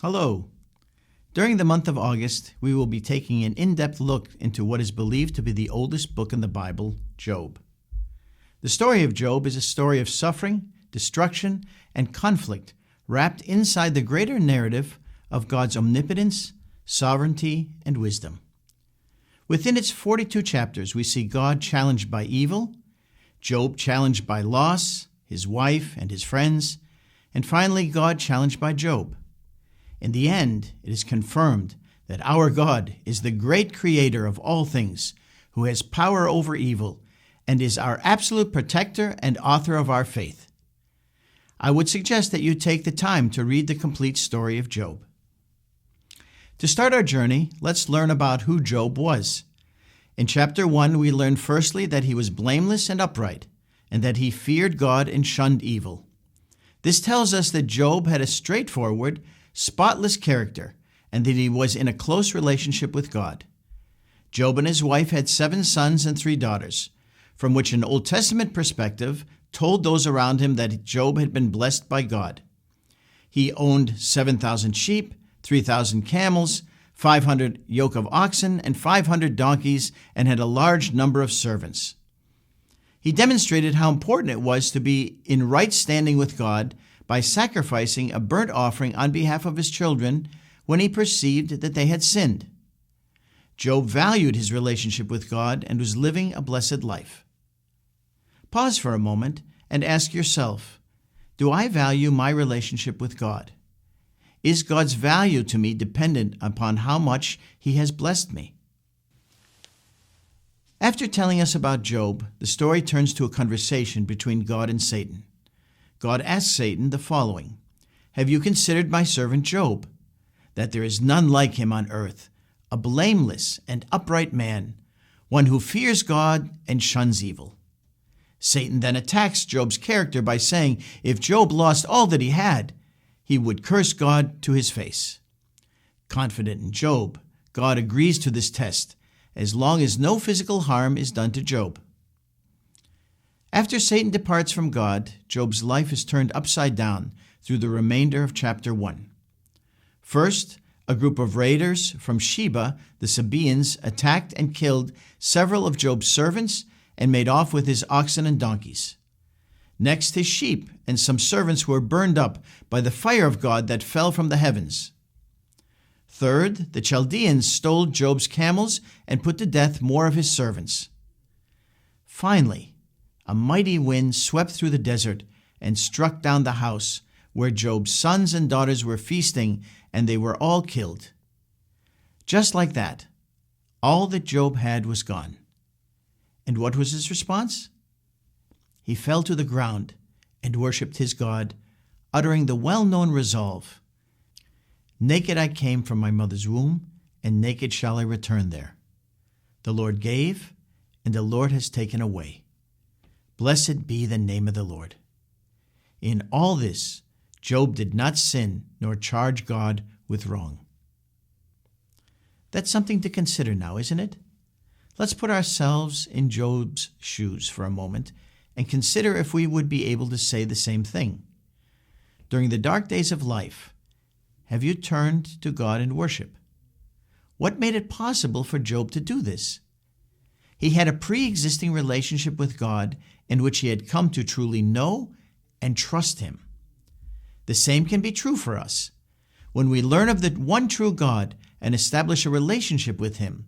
Hello. During the month of August, we will be taking an in-depth look into what is believed to be the oldest book in the Bible, Job. The story of Job is a story of suffering, destruction, and conflict wrapped inside the greater narrative of God's omnipotence, sovereignty, and wisdom. Within its 42 chapters, we see God challenged by evil, Job challenged by loss, his wife and his friends, and finally God challenged by Job. In the end, it is confirmed that our God is the great creator of all things, who has power over evil, and is our absolute protector and author of our faith. I would suggest that you take the time to read the complete story of Job. To start our journey, let's learn about who Job was. In chapter 1, we learn firstly that he was blameless and upright, and that he feared God and shunned evil. This tells us that Job had a straightforward, spotless character, and that he was in a close relationship with God. Job and his wife had 7 sons and 3 daughters, from which an Old Testament perspective told those around him that Job had been blessed by God. He owned 7,000 sheep, 3,000 camels, 500 yoke of oxen, and 500 donkeys, and had a large number of servants. He demonstrated how important it was to be in right standing with God by sacrificing a burnt offering on behalf of his children when he perceived that they had sinned. Job valued his relationship with God and was living a blessed life. Pause for a moment and ask yourself, do I value my relationship with God? Is God's value to me dependent upon how much He has blessed me? After telling us about Job, the story turns to a conversation between God and Satan. God asks Satan the following: "Have you considered my servant Job, that there is none like him on earth, a blameless and upright man, one who fears God and shuns evil?" Satan then attacks Job's character by saying if Job lost all that he had, he would curse God to his face. Confident in Job, God agrees to this test, as long as no physical harm is done to Job. After Satan departs from God, Job's life is turned upside down through the remainder of chapter 1. First, a group of raiders from Sheba, the Sabaeans, attacked and killed several of Job's servants and made off with his oxen and donkeys. Next, his sheep and some servants were burned up by the fire of God that fell from the heavens. Third, the Chaldeans stole Job's camels and put to death more of his servants. Finally, a mighty wind swept through the desert and struck down the house where Job's sons and daughters were feasting, and they were all killed. Just like that, all that Job had was gone. And what was his response? He fell to the ground and worshipped his God, uttering the well-known resolve, "Naked I came from my mother's womb, and naked shall I return there. The Lord gave, and the Lord has taken away. Blessed be the name of the Lord." In all this, Job did not sin nor charge God with wrong. That's something to consider now, isn't it? Let's put ourselves in Job's shoes for a moment and consider if we would be able to say the same thing. During the dark days of life, have you turned to God in worship? What made it possible for Job to do this? He had a pre-existing relationship with God in which he had come to truly know and trust Him. The same can be true for us. When we learn of the one true God and establish a relationship with Him,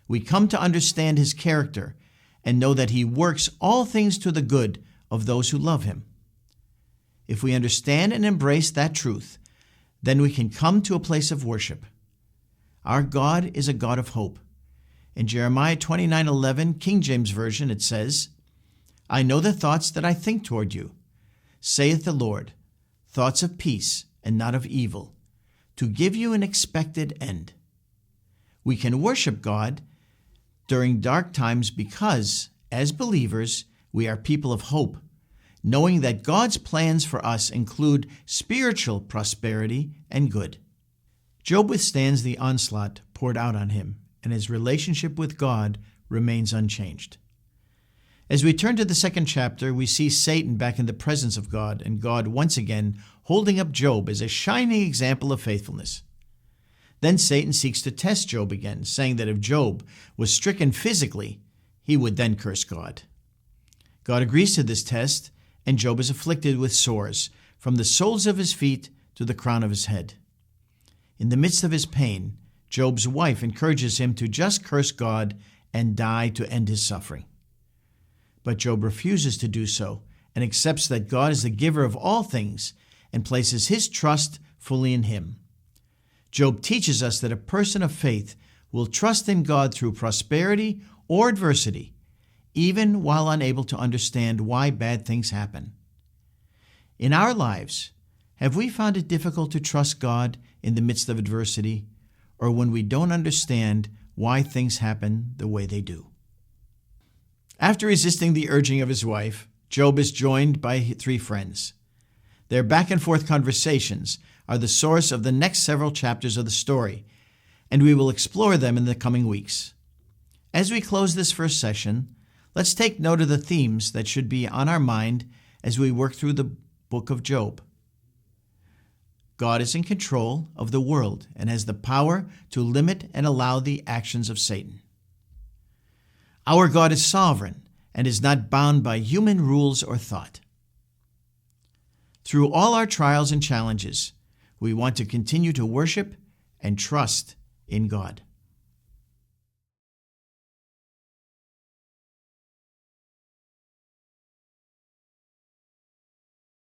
we come to understand His character and know that He works all things to the good of those who love Him. If we understand and embrace that truth, then we can come to a place of worship. Our God is a God of hope. In Jeremiah 29:11, King James Version, it says, "I know the thoughts that I think toward you, saith the Lord, thoughts of peace and not of evil, to give you an expected end." We can worship God during dark times because, as believers, we are people of hope, knowing that God's plans for us include spiritual prosperity and good. Job withstands the onslaught poured out on him, and his relationship with God remains unchanged. As we turn to the second chapter, we see Satan back in the presence of God, and God once again holding up Job as a shining example of faithfulness. Then Satan seeks to test Job again, saying that if Job was stricken physically, he would then curse God. God agrees to this test, and Job is afflicted with sores, from the soles of his feet to the crown of his head. In the midst of his pain, Job's wife encourages him to just curse God and die to end his suffering. But Job refuses to do so and accepts that God is the giver of all things and places his trust fully in him. Job teaches us that a person of faith will trust in God through prosperity or adversity, even while unable to understand why bad things happen. In our lives, have we found it difficult to trust God in the midst of adversity, or when we don't understand why things happen the way they do? After resisting the urging of his wife, Job is joined by 3 friends. Their back-and-forth conversations are the source of the next several chapters of the story, and we will explore them in the coming weeks. As we close this first session, let's take note of the themes that should be on our mind as we work through the book of Job. God is in control of the world and has the power to limit and allow the actions of Satan. Our God is sovereign and is not bound by human rules or thought. Through all our trials and challenges, we want to continue to worship and trust in God.